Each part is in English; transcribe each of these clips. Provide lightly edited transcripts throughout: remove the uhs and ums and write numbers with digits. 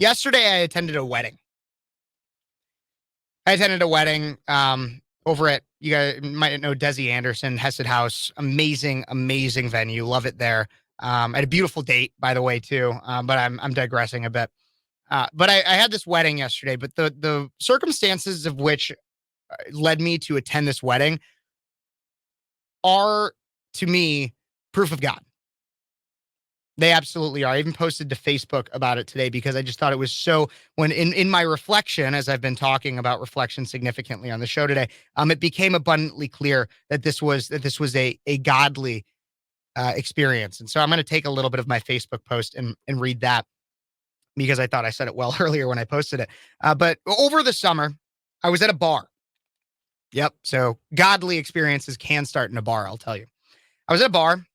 Yesterday, I attended a wedding. Over at, you guys might know Desi Anderson, Hesed House. Amazing, amazing venue. Love it there. I had a beautiful date, by the way, too. But I'm digressing a bit. But I had this wedding yesterday, but the circumstances of which led me to attend this wedding are, to me, proof of God. They absolutely are. I even posted to Facebook about it today because I just thought it was so, when in my reflection, as I've been talking about reflection significantly on the show today, it became abundantly clear that this was a godly experience. And so I'm going to take a little bit of my Facebook post and read that because I thought I said it well earlier when I posted it. But over the summer, I was at a bar. Yep. So godly experiences can start in a bar, I'll tell you. I was at a bar.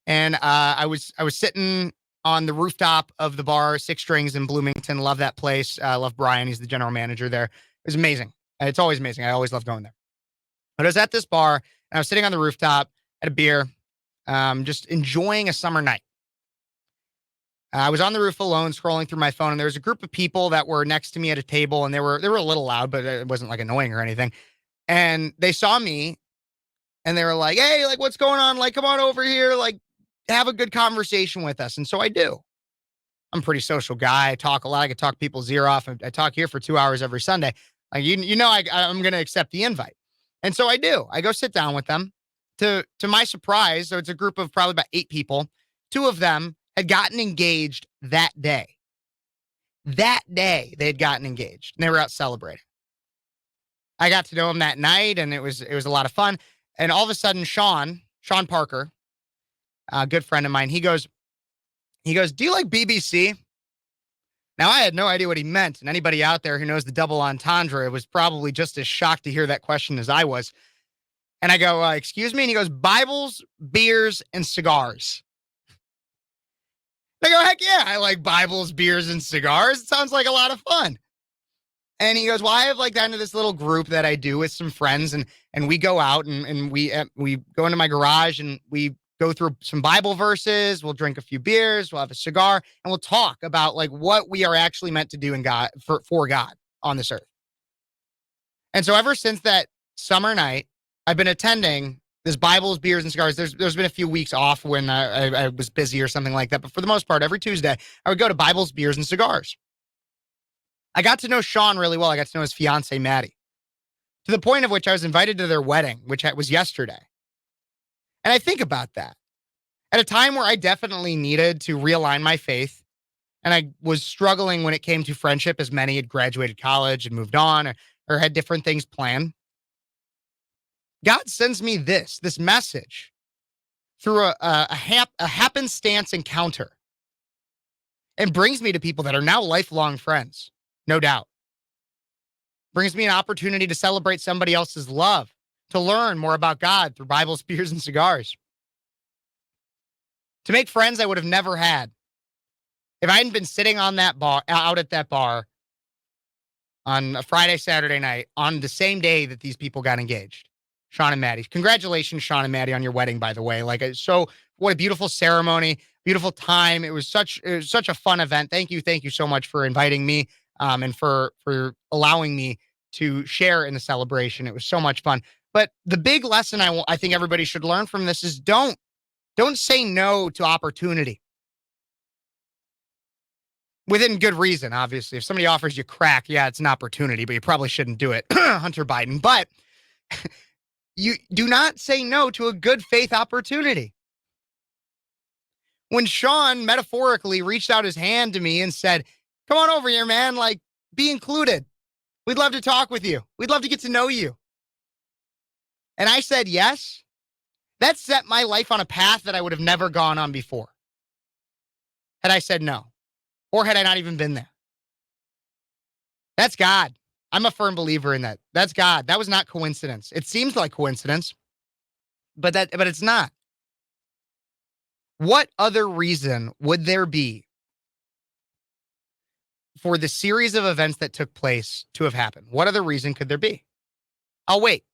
And I was sitting on the rooftop of the bar, Six Strings in Bloomington. Love that place. I love Brian. He's the general manager there. It was amazing. It's always amazing. I always love going there. But I was at this bar, and I was sitting on the rooftop at a beer, just enjoying a summer night. I was on the roof alone, scrolling through my phone, and there was a group of people that were next to me at a table, and they were a little loud, but it wasn't like annoying or anything. And they saw me, and they were like, "Hey, like, what's going on? Like, come on over here. Like, have a good conversation with us." And so I do. I'm a pretty social guy. I talk a lot. I can talk people's ear off. I talk here for 2 hours every Sunday. Like, I'm going to accept the invite. And so I do. I go sit down with them. To my surprise, so it's a group of probably about 8 people. 2 of them had gotten engaged that day. That day, they had gotten engaged. And they were out celebrating. I got to know them that night, and it was a lot of fun. And all of a sudden, Sean Parker, a good friend of mine, he goes, "Do you like BBC?" Now, I had no idea what he meant, and anybody out there who knows the double entendre was probably just as shocked to hear that question as I was. And I go, "Excuse me?" And he goes, "Bibles, beers, and cigars." And I go, "Heck yeah, I like Bibles, beers, and cigars. It sounds like a lot of fun." And he goes, "Well, I have like kind of this little group that I do with some friends, and we go out and we go into my garage and we go through some Bible verses. We'll drink a few beers. We'll have a cigar, and we'll talk about like what we are actually meant to do in God for God on this earth." And so ever since that summer night, I've been attending this Bibles, beers, and cigars. There's been a few weeks off when I was busy or something like that, but for the most part, every Tuesday I would go to Bibles, beers, and cigars. I got to know Sean really well. I got to know his fiance, Maddie, to the point of which I was invited to their wedding, which was yesterday. And I think about that at a time where I definitely needed to realign my faith. And I was struggling when it came to friendship, as many had graduated college and moved on or had different things planned. God sends me this message through a happenstance encounter and brings me to people that are now lifelong friends, no doubt. Brings me an opportunity to celebrate somebody else's love, to learn more about God through Bibles, beers, and cigars. To make friends I would have never had if I hadn't been sitting on that bar, out at that bar on a Friday, Saturday night, on the same day that these people got engaged. Sean and Maddie. Congratulations, Sean and Maddie, on your wedding, by the way. What a beautiful ceremony, beautiful time. It was such a fun event. Thank you so much for inviting me, and for allowing me to share in the celebration. It was so much fun. But the big lesson I think everybody should learn from this is don't say no to opportunity. Within good reason, obviously. If somebody offers you crack, yeah, it's an opportunity, but you probably shouldn't do it. Hunter Biden. But you do not say no to a good faith opportunity. When Sean metaphorically reached out his hand to me and said, "Come on over here, man, like, be included. We'd love to talk with you. We'd love to get to know you." And I said yes. That set my life on a path that I would have never gone on before had I said no, or had I not even been there. That's God. I'm a firm believer in that. That's God. That was not coincidence. It seems like coincidence, but it's not. What other reason would there be for the series of events that took place to have happened? What other reason could there be? I'll wait.